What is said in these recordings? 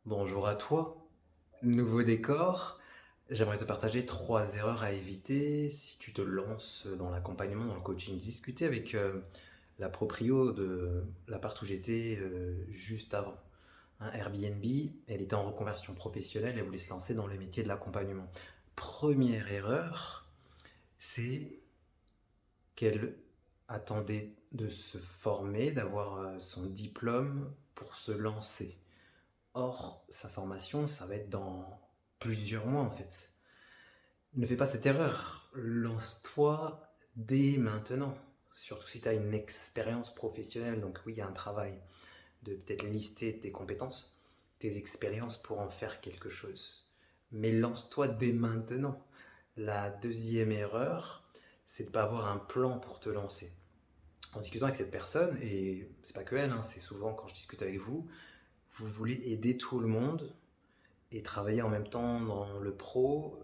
Bonjour à toi, nouveau décor. J'aimerais te partager 3 erreurs à éviter si tu te lances dans l'accompagnement, dans le coaching. Discuter avec, la proprio de l'appart où j'étais, juste avant, hein, Airbnb. Elle était en reconversion professionnelle, elle voulait se lancer dans le métier de l'accompagnement. Première erreur, c'est qu'elle attendait de se former, d'avoir, son diplôme pour se lancer. Or, sa formation, ça va être dans plusieurs mois en fait. Ne fais pas cette erreur. Lance-toi dès maintenant. Surtout si tu as une expérience professionnelle. Donc oui, il y a un travail de peut-être lister tes compétences, tes expériences pour en faire quelque chose. Mais lance-toi dès maintenant. La deuxième erreur, c'est de ne pas avoir un plan pour te lancer. En discutant avec cette personne, et c'est pas que elle, hein, c'est souvent quand je discute avec vous, vous voulez aider tout le monde et travailler en même temps dans le pro,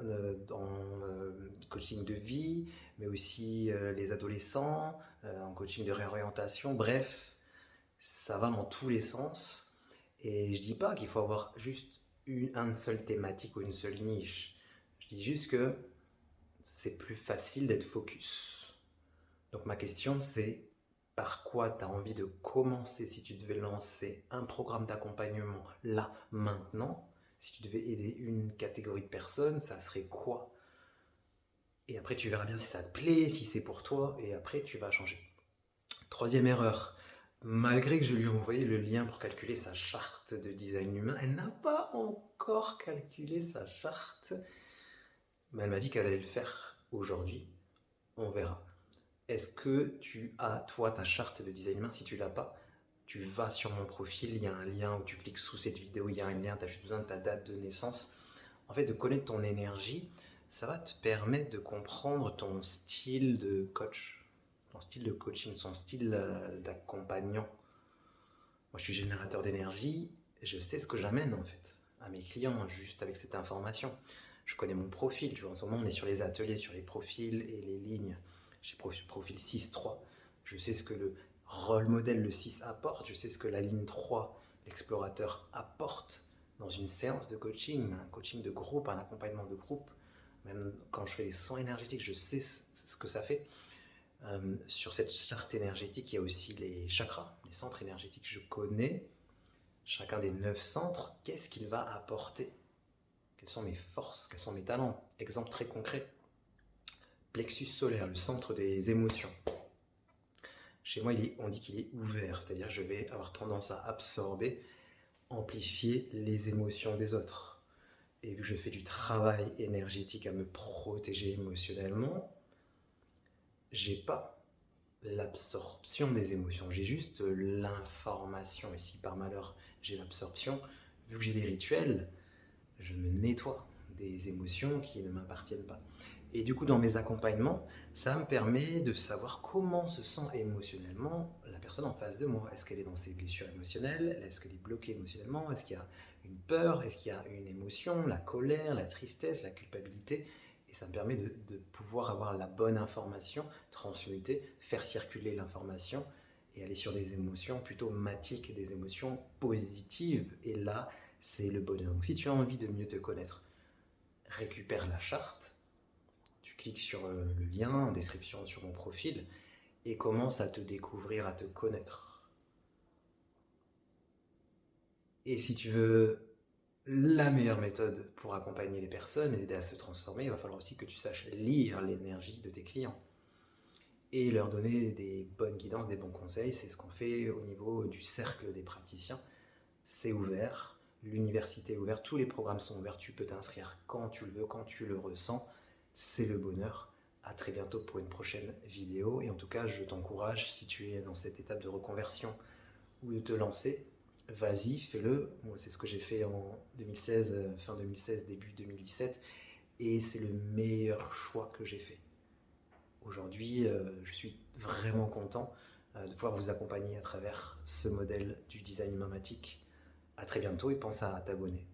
dans le coaching de vie, mais aussi les adolescents, en coaching de réorientation. Bref, ça va dans tous les sens. Et je dis pas qu'il faut avoir juste une seule thématique ou une seule niche. Je dis juste que c'est plus facile d'être focus. Donc ma question c'est par quoi tu as envie de commencer si tu devais lancer un programme d'accompagnement là, maintenant. Si tu devais aider une catégorie de personnes, ça serait quoi? Et après, tu verras bien si ça te plaît, si c'est pour toi, et après, tu vas changer. Troisième erreur, malgré que je lui ai envoyé le lien pour calculer sa charte de design humain, elle n'a pas encore calculé sa charte, mais elle m'a dit qu'elle allait le faire aujourd'hui. On verra. Est-ce que tu as, toi, ta charte de design humain? Si tu l'as pas, tu vas sur mon profil, il y a un lien où tu cliques sous cette vidéo, il y a un lien, tu as juste besoin de ta date de naissance. En fait, de connaître ton énergie, ça va te permettre de comprendre ton style de coach, ton style de coaching, son style d'accompagnant. Moi, je suis générateur d'énergie, je sais ce que j'amène en fait à mes clients juste avec cette information. Je connais mon profil, tu vois, en ce moment on est sur les ateliers, sur les profils et les lignes. J'ai profil 6-3. Je sais ce que le rôle modèle, le 6 apporte, je sais ce que la ligne 3, l'explorateur, apporte dans une séance de coaching, un coaching de groupe, un accompagnement de groupe. Même quand je fais les sons énergétiques, je sais ce que ça fait. Sur cette charte énergétique, il y a aussi les chakras, les centres énergétiques. Je connais chacun des 9 centres. Qu'est-ce qu'il va apporter? Quelles sont mes forces? Quels sont mes talents? Exemple très concret. Plexus solaire, le centre des émotions. Chez moi, on dit qu'il est ouvert, c'est-à-dire que je vais avoir tendance à absorber, amplifier les émotions des autres. Et vu que je fais du travail énergétique à me protéger émotionnellement, j'ai pas l'absorption des émotions, j'ai juste l'information. Et si par malheur j'ai l'absorption, vu que j'ai des rituels, je me nettoie des émotions qui ne m'appartiennent pas. Et du coup, dans mes accompagnements, ça me permet de savoir comment se sent émotionnellement la personne en face de moi. Est-ce qu'elle est dans ses blessures émotionnelles? Est-ce qu'elle est bloquée émotionnellement? Est-ce qu'il y a une peur? Est-ce qu'il y a une émotion? La colère, la tristesse, la culpabilité? Et ça me permet de pouvoir avoir la bonne information, transmuter, faire circuler l'information et aller sur des émotions plutôt matiques, des émotions positives. Et là, c'est le bonheur. Donc si tu as envie de mieux te connaître, récupère la charte, tu cliques sur le lien en description sur mon profil et commence à te découvrir, à te connaître. Et si tu veux la meilleure méthode pour accompagner les personnes et aider à se transformer, il va falloir aussi que tu saches lire l'énergie de tes clients et leur donner des bonnes guidances, des bons conseils. C'est ce qu'on fait au niveau du cercle des praticiens. C'est ouvert, l'université est ouverte, tous les programmes sont ouverts, tu peux t'inscrire quand tu le veux, quand tu le ressens. C'est le bonheur. À très bientôt pour une prochaine vidéo. Et en tout cas, je t'encourage, si tu es dans cette étape de reconversion ou de te lancer, vas-y, fais-le. Moi, c'est ce que j'ai fait en 2016, fin 2016, début 2017. Et c'est le meilleur choix que j'ai fait. Aujourd'hui, je suis vraiment content de pouvoir vous accompagner à travers ce modèle du design humain. À très bientôt et pense à t'abonner.